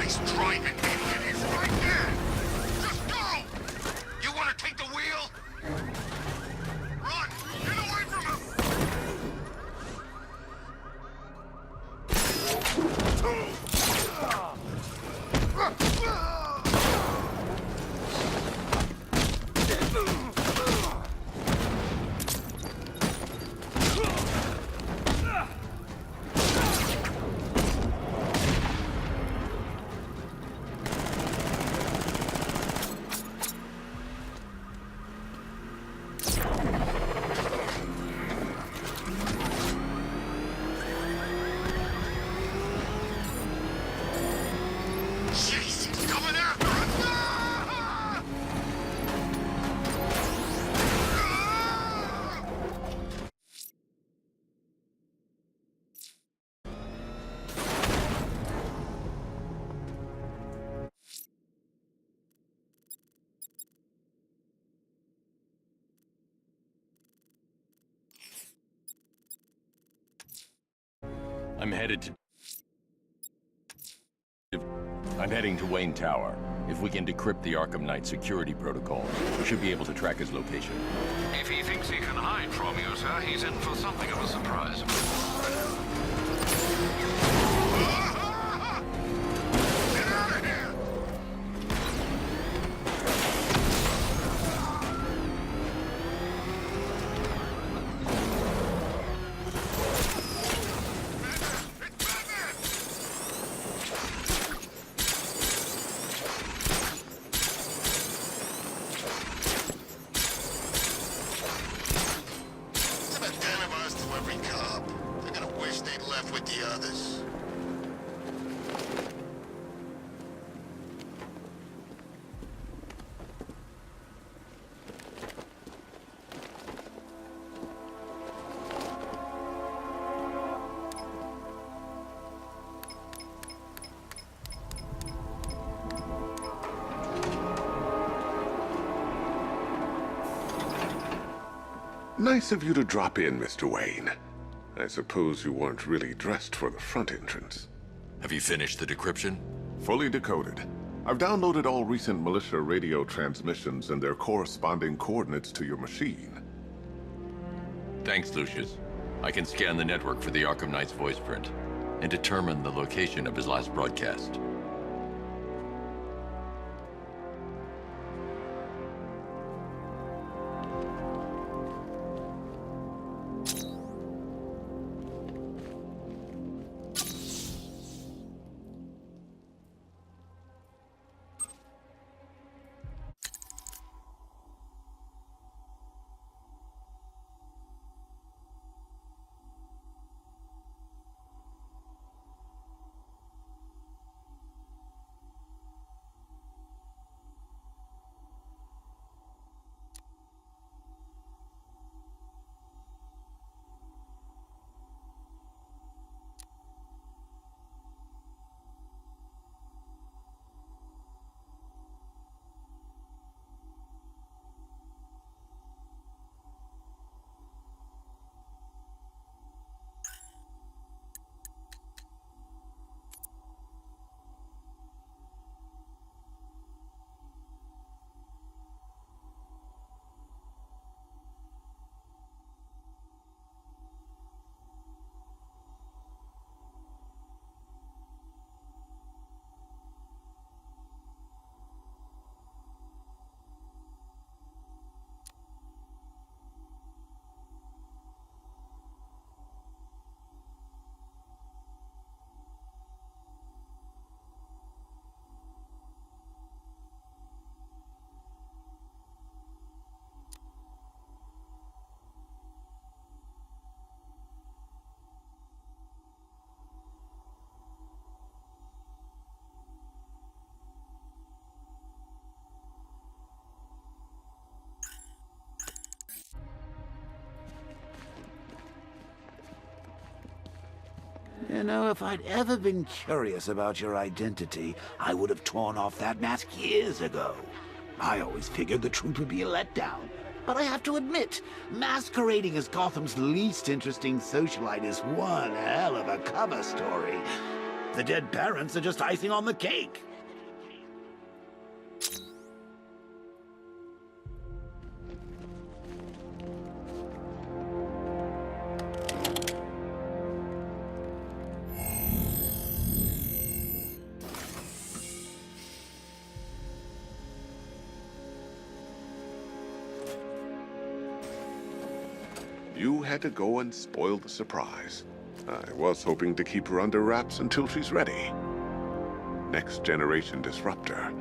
nice driving, idiot. It's right there. Just go. You want to take the wheel? Run. Get away from him. I'm heading to Wayne Tower. If we can decrypt the Arkham Knight security protocol, we should be able to track his location. If he thinks he can hide from you, sir, he's in for something of a surprise. Get out of here! With the others. Nice of you to drop in, Mr. Wayne. I suppose you weren't really dressed for the front entrance. Have you finished the decryption? Fully decoded. I've downloaded all recent militia radio transmissions and their corresponding coordinates to your machine. Thanks, Lucius. I can scan the network for the Arkham Knight's voice print and determine the location of his last broadcast. You know, if I'd ever been curious about your identity, I would have torn off that mask years ago. I always figured the truth would be a letdown. But I have to admit, masquerading as Gotham's least interesting socialite is one hell of a cover story. The dead parents are just icing on the cake. You had to go and spoil the surprise. I was hoping to keep her under wraps until she's ready. Next generation disruptor.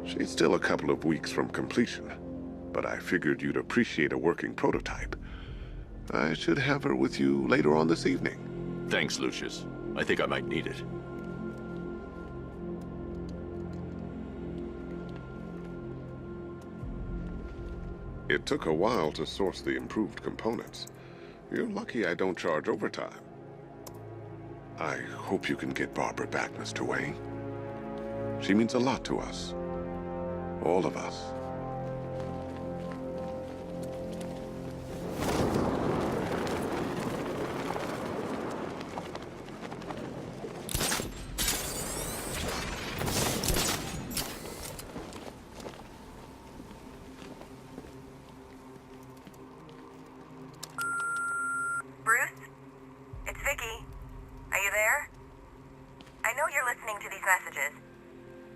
She's still a couple of weeks from completion, but I figured you'd appreciate a working prototype. I should have her with you later on this evening. Thanks, Lucius. I think I might need it. It took a while to source the improved components. You're lucky I don't charge overtime. I hope you can get Barbara back, Mr. Wayne. She means a lot to us. All of us.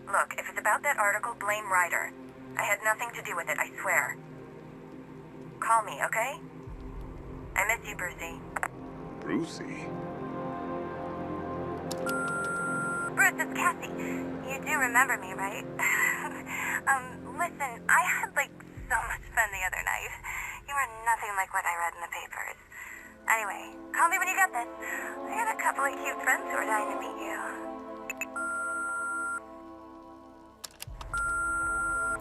Look, if it's about that article, blame Ryder. I had nothing to do with it, I swear. Call me, okay? I miss you, Brucey. Brucey? Bruce, it's Cassie. You do remember me, right? Listen, I had, so much fun the other night. You are nothing like what I read in the papers. Anyway, call me when you get this. I got a couple of cute friends who are dying to meet you.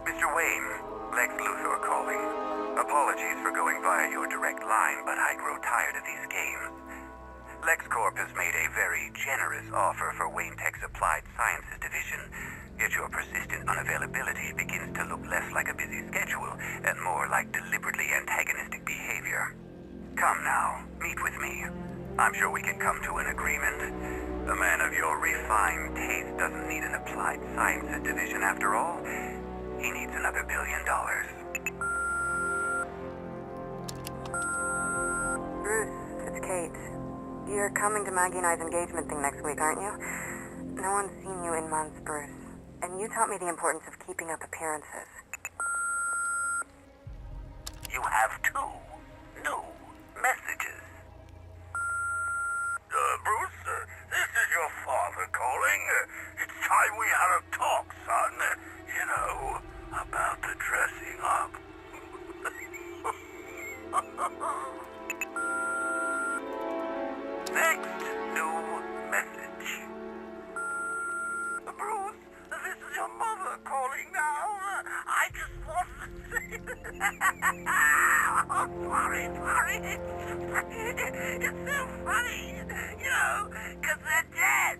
Mr. Wayne, Lex Luthor calling. Apologies for going via your direct line, but I grow tired of these games. LexCorp has made a very generous offer for Wayne Tech's Applied Sciences division, yet your persistent unavailability begins to look less like a busy schedule and more like deliberately antagonistic behavior. Come now, meet with me. I'm sure we can come to an agreement. A man of your refined taste doesn't need an Applied Sciences division after all. He needs another $1 billion. Bruce, it's Kate. You're coming to Maggie and I's engagement thing next week, aren't you? No one's seen you in months, Bruce. And you taught me the importance of keeping up appearances. You have 2 new messages. Bruce, this is your father calling. It's time we had a talk, son. You know, about the dressing up. Next new message. Bruce, this is your mother calling now. I just want to say... Oh, sorry. It's so funny, you know, because they're dead.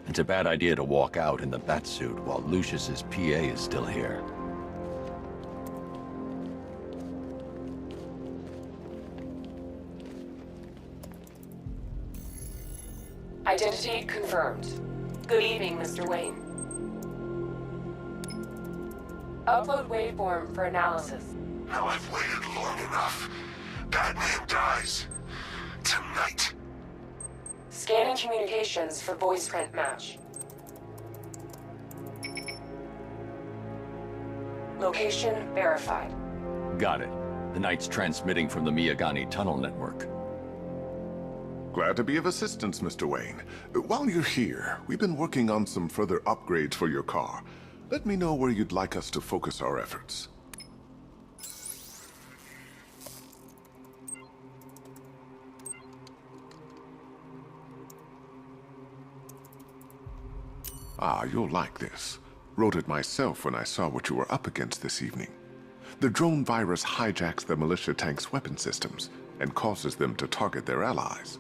It's a bad idea to walk out in the Batsuit while Lucius's PA is still here. Identity confirmed. Good evening, Mr. Wayne. Upload waveform for analysis. Now I've waited long enough. Batman dies. Tonight. Scanning communications for voice print match. Location verified. Got it. The Knight's transmitting from the Miyagani tunnel network. Glad to be of assistance, Mr. Wayne. While you're here, we've been working on some further upgrades for your car. Let me know where you'd like us to focus our efforts. Ah, you'll like this. Wrote it myself when I saw what you were up against this evening. The drone virus hijacks the militia tank's weapon systems and causes them to target their allies.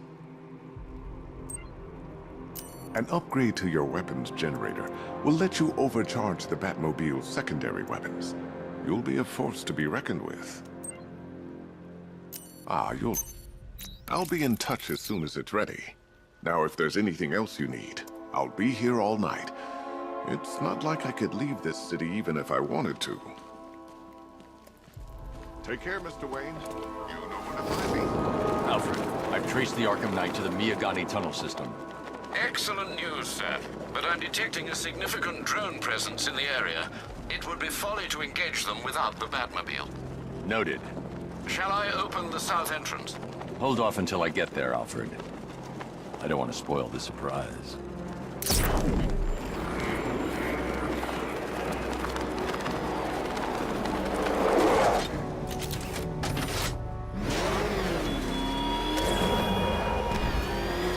An upgrade to your weapons generator will let you overcharge the Batmobile's secondary weapons. You'll be a force to be reckoned with. I'll be in touch as soon as it's ready. Now, if there's anything else you need, I'll be here all night. It's not like I could leave this city even if I wanted to. Take care, Mr. Wayne. You know where to find me. Alfred, I've traced the Arkham Knight to the Miyagani tunnel system. Excellent news, sir. But I'm detecting a significant drone presence in the area. It would be folly to engage them without the Batmobile. Noted. Shall I open the south entrance? Hold off until I get there, Alfred. I don't want to spoil the surprise.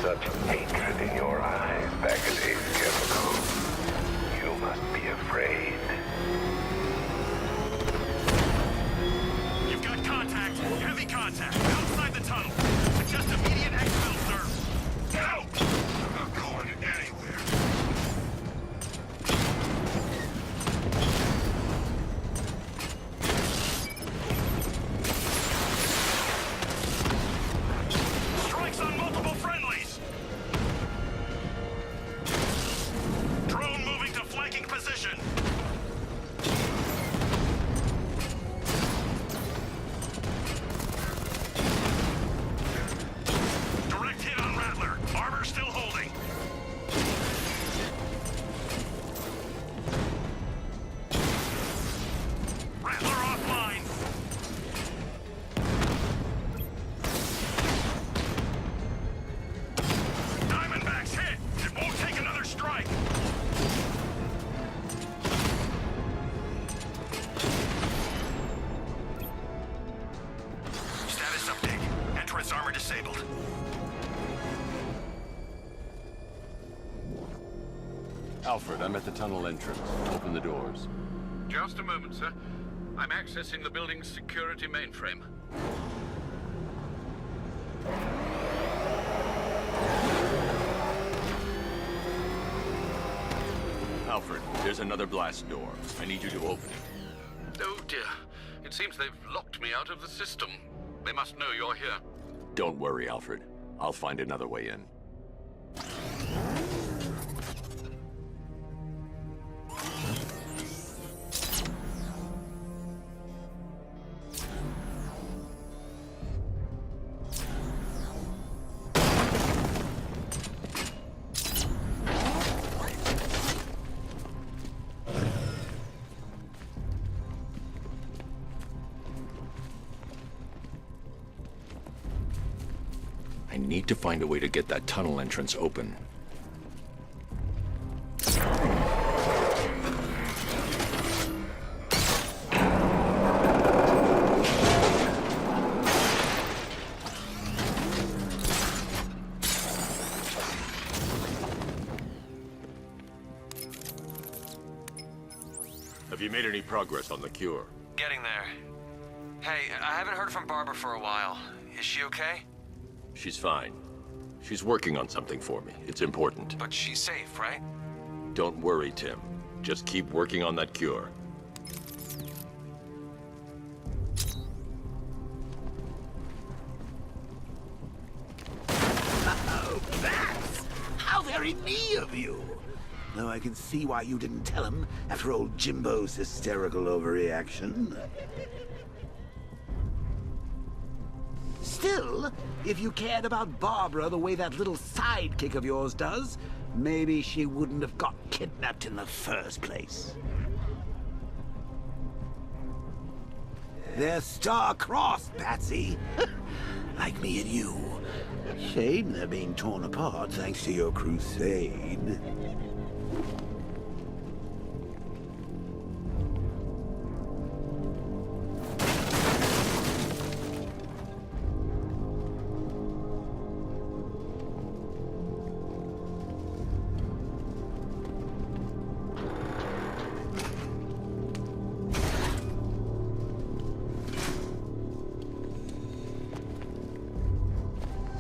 Such hatred in your eyes back a day ago. You must be afraid. You've got contact. Heavy contact. Outside the tunnel. Suggest immediate exfil, sir. Out! I'm not going anywhere. Strikes on multiple friendlies. Drone moving to flanking position. Direct hit on Rattler. Armor still holding. Rattler offline. Diamondback's hit. It won't take another strike. Status update. Entrance armor disabled. Alfred, I'm at the tunnel entrance. Open the doors. Just a moment, sir. I'm accessing the building's security mainframe. Alfred, there's another blast door. I need you to open it. Oh dear. It seems they've locked me out of the system. They must know you're here. Don't worry, Alfred. I'll find another way in. I need to find a way to get that tunnel entrance open. Have you made any progress on the cure? Getting there. Hey, I haven't heard from Barbara for a while. Is she okay? She's fine. She's working on something for me. It's important. But she's safe, right? Don't worry, Tim. Just keep working on that cure. Oh, Bats! How very me of you! Though I can see why you didn't tell him after old Jimbo's hysterical overreaction. Still, if you cared about Barbara the way that little sidekick of yours does, maybe she wouldn't have got kidnapped in the first place. They're star-crossed, Patsy. Like me and you. Shame they're being torn apart thanks to your crusade.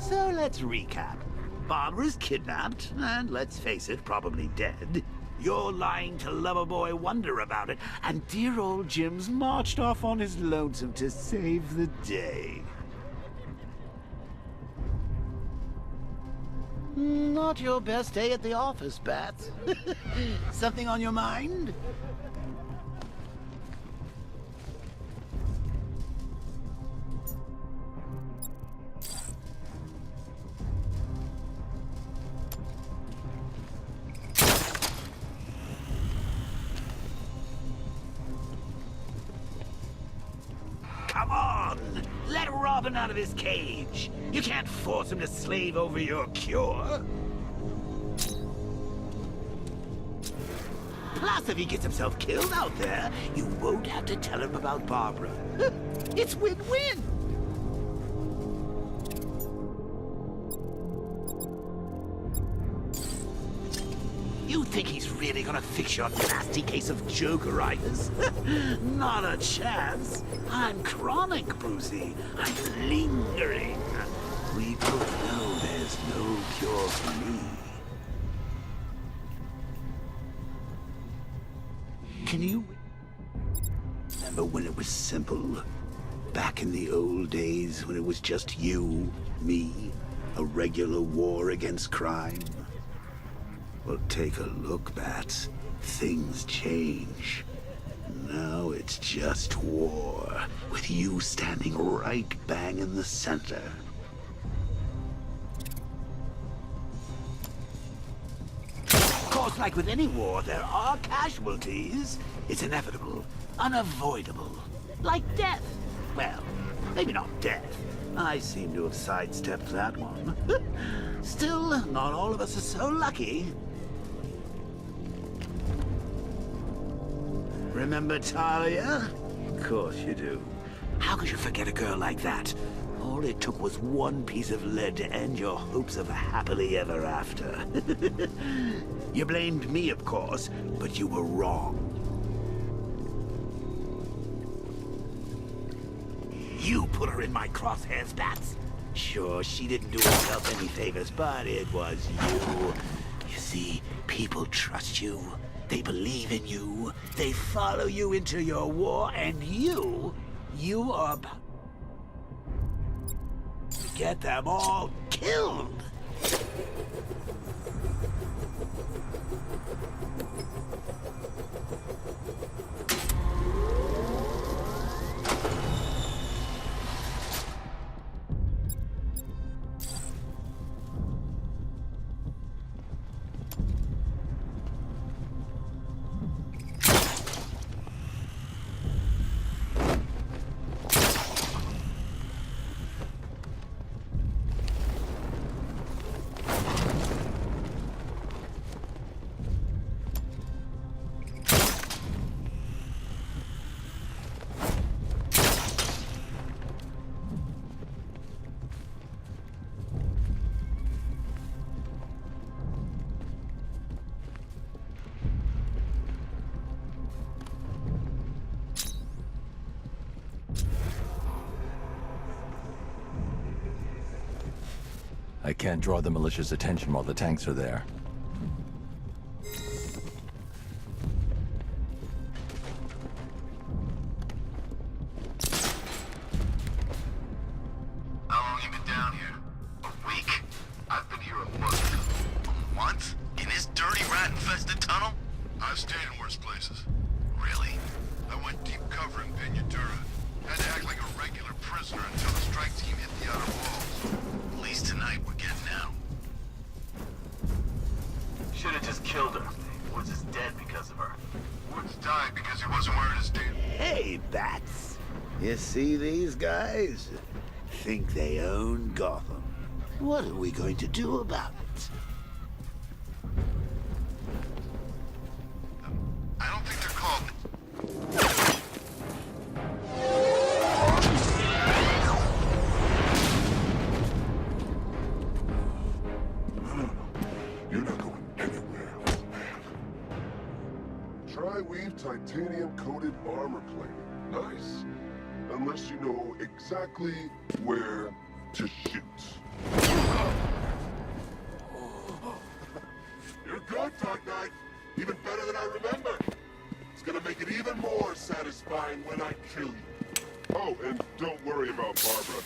So let's recap. Barbara's kidnapped, and let's face it, probably dead. You're lying to Loverboy Wonder about it, and dear old Jim's marched off on his lonesome to save the day. Not your best day at the office, Bats. Something on your mind? Come on! Let Robin out of his cage! You can't force him to slave over your cure! Plus, if he gets himself killed out there, you won't have to tell him about Barbara. It's win-win! You think he's really gonna fix your nasty case of Jokeritis? Not a chance. I'm chronic, Brucey. I'm lingering. We both know there's no cure for me. Can you remember when it was simple? Back in the old days when it was just you, me, a regular war against crime? Well, take a look, Bats. Things change. Now it's just war, with you standing right bang in the center. Of course, like with any war, there are casualties. It's inevitable, unavoidable. Like death. Well, maybe not death. I seem to have sidestepped that one. Still, not all of us are so lucky. Remember Talia? Of course you do. How could you forget a girl like that? All it took was one piece of lead to end your hopes of a happily ever after. You blamed me, of course, but you were wrong. You put her in my crosshairs, Bats. Sure, she didn't do herself any favors, but it was you. You see, people trust you. They believe in you. They follow you into your war, and you are about to get them all killed. I can't draw the militia's attention while the tanks are there. How long you been down here? A week? I've been here a month. A month? In this dirty rat-infested tunnel? I've stayed in worse places. Really? I went deep cover in Peñadura. Had to act like a regular prisoner until the strike team hit the outer walls. At least tonight we're getting out. Should've just killed her. Woods is dead because of her. Woods died because he wasn't wearing his damn... Hey, Bats. You see these guys? Think they own Gotham. What are we going to do about it? I don't think they're called... You're not going anywhere. Tri-weave titanium-coated armor plate. Nice. Unless you know exactly where to shoot. Knight. Even better than I remember. It's gonna make it even more satisfying when I kill you. Oh, and don't worry about Barbara.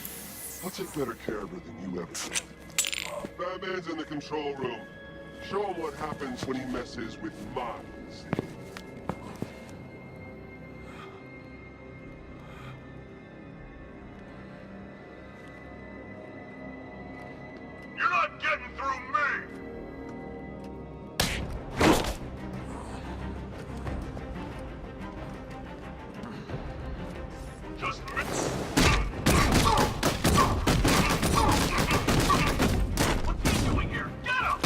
I'll take better care of her than you ever did. Batman's in the control room. Show him what happens when he messes with minds. You're not getting through me! Just miss. What's he doing here? Get him!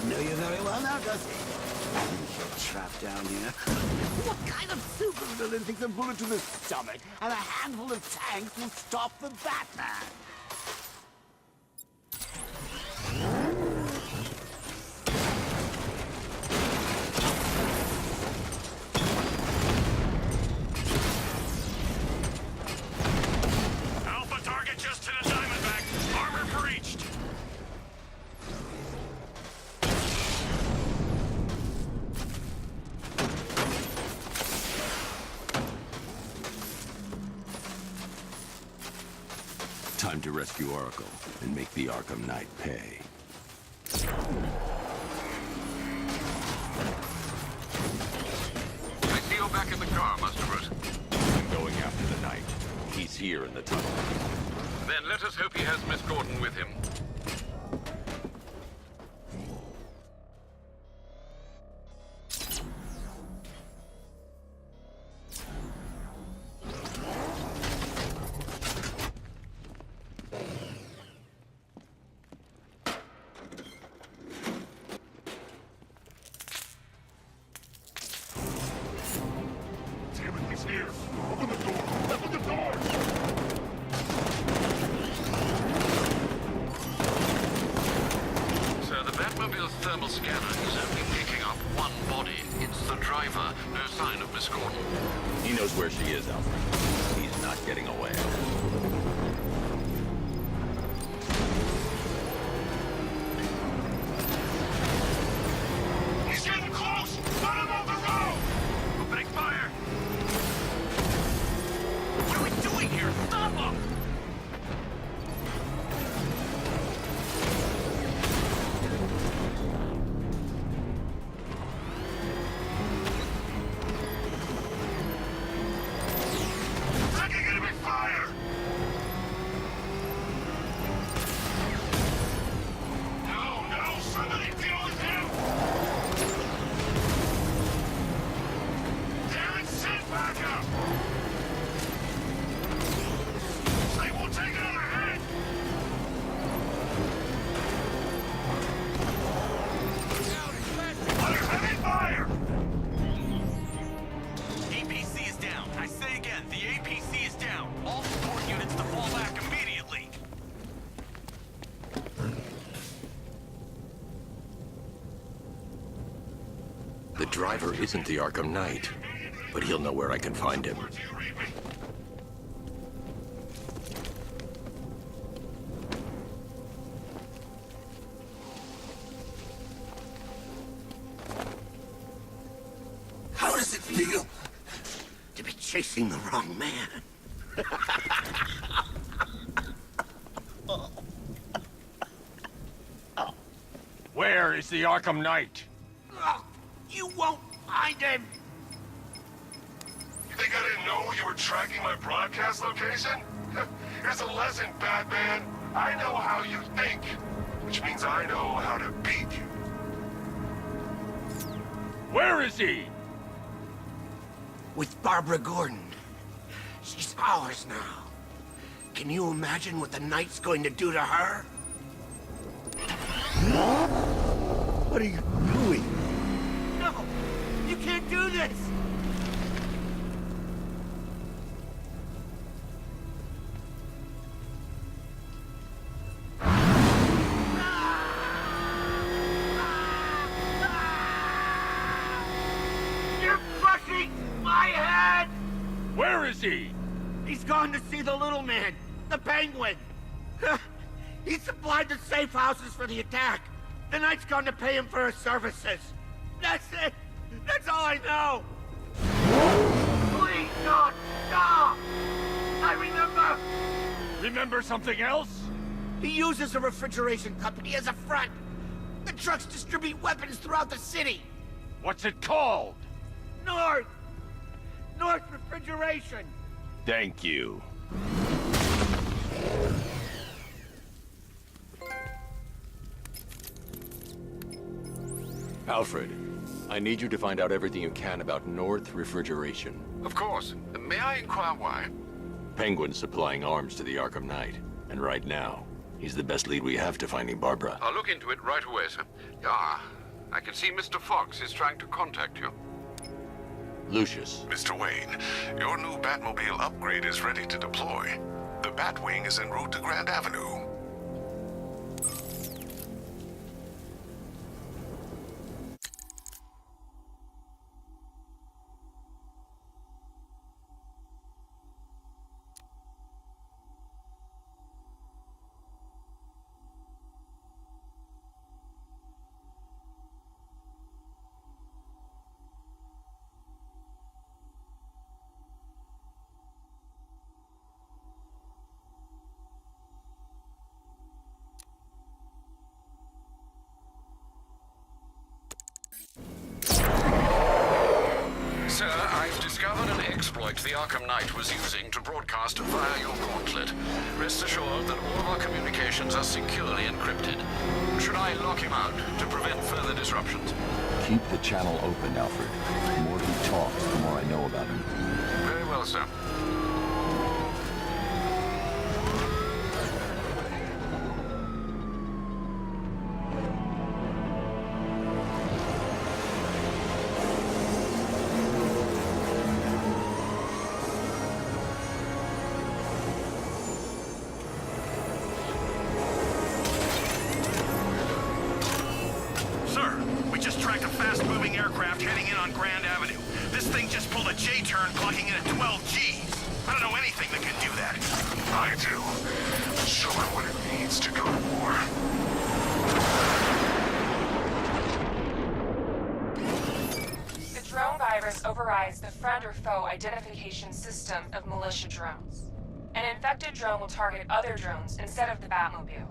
Know you very well now, does he? You're trapped down here. What kind of supervillain thinks a bullet to the stomach and a handful of tanks will stop the Batman? Alpha target just to the Diamondback. Armor breached. Time to rescue Oracle and make the Arkham Knight pay. I see you're back in the car, Master Bruce. I'm going after the Knight. He's here in the tunnel. Then let us hope he has Miss Gordon with him. Here! Open the door! Open the door! Sir, the Batmobile's thermal scanner is only picking up one body. It's the driver. No sign of Miss Gordon. He knows where she is, Alfred. He's not getting away. He's getting close! Let him off the road! Opening fire! What are we doing here? Stop him! Taking enemy fire! The driver isn't the Arkham Knight, but he'll know where I can find him. How does it feel to be chasing the wrong man? Where is the Arkham Knight? You won't find him! You think I didn't know you were tracking my broadcast location? Here's a lesson, Batman. I know how you think, which means I know how to beat you. Where is he? With Barbara Gordon. She's ours now. Can you imagine what the Knight's going to do to her? What are you doing? No! You can't do this! You're crushing my head! Where is he? He's gone to see the little man, the Penguin. He supplied the safe houses for the attack. The Knight's gone to pay him for his services. That's it. That's all I know. Please don't stop. I remember. Remember something else? He uses a refrigeration company as a front. The trucks distribute weapons throughout the city. What's it called? North Refrigeration. Thank you. Alfred, I need you to find out everything you can about North Refrigeration. Of course. May I inquire why? Penguin's supplying arms to the Arkham Knight, and right now, he's the best lead we have to finding Barbara. I'll look into it right away, sir. Ah, I can see Mr. Fox is trying to contact you. Lucius. Mr. Wayne, your new Batmobile upgrade is ready to deploy. The Batwing is en route to Grand Avenue. Sir, I've discovered an exploit the Arkham Knight was using to broadcast via your gauntlet. Rest assured that all of our communications are securely encrypted. Should I lock him out to prevent further disruptions? Keep the channel open, Alfred. The more he talks, the more I know about him. Very well, sir. fast-moving aircraft heading in on Grand Avenue. This thing just pulled a J-turn, clocking in at 12 Gs. I don't know anything that can do that. I do. Show it what it needs to go to war. The drone virus overrides the friend or foe identification system of militia drones. An infected drone will target other drones instead of the Batmobile.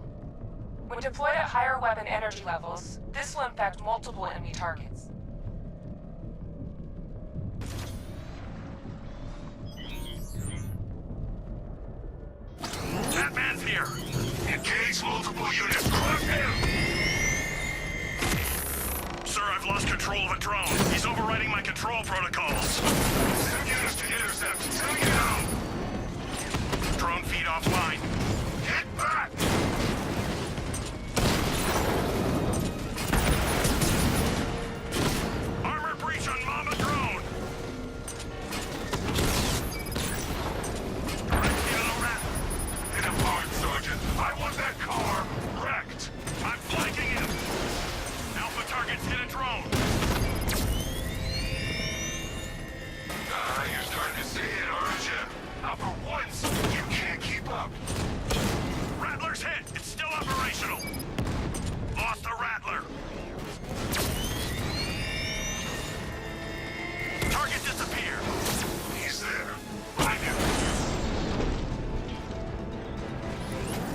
When deployed at higher weapon energy levels, this will infect multiple enemy targets. Batman's here! Engage multiple units, crush him! Sir, I've lost control of a drone. He's overriding my control protocols. Send units to intercept. Take it out! Drone feed offline. Get back! Armor breach on Mama drone! Hit him hard, Sergeant. I want that car wrecked. I'm flanking him. Alpha targets hit a drone. Not for once! You can't keep up! Rattler's hit! It's still operational! Lost the Rattler! Target disappeared! He's there. Find him!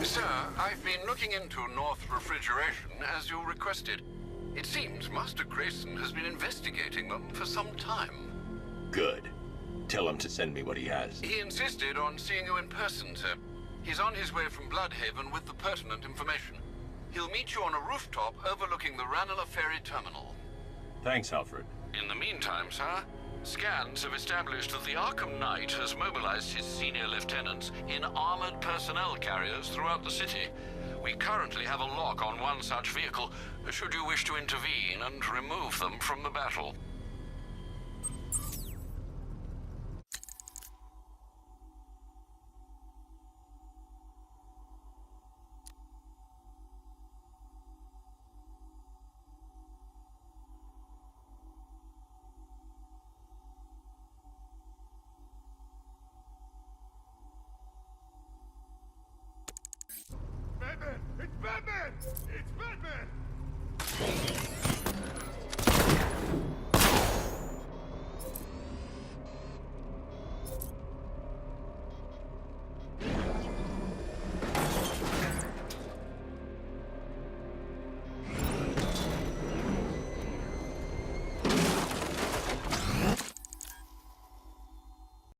Sir, I've been looking into North Refrigeration as you requested. It seems Master Grayson has been investigating them for some time. Good. Tell him to send me what he has. He insisted on seeing you in person, sir. He's on his way from Bloodhaven with the pertinent information. He'll meet you on a rooftop overlooking the Ranelagh Ferry Terminal. Thanks, Alfred. In the meantime, sir, scans have established that the Arkham Knight has mobilized his senior lieutenants in armored personnel carriers throughout the city. We currently have a lock on one such vehicle, should you wish to intervene and remove them from the battle. Batman! It's Batman! It's Batman!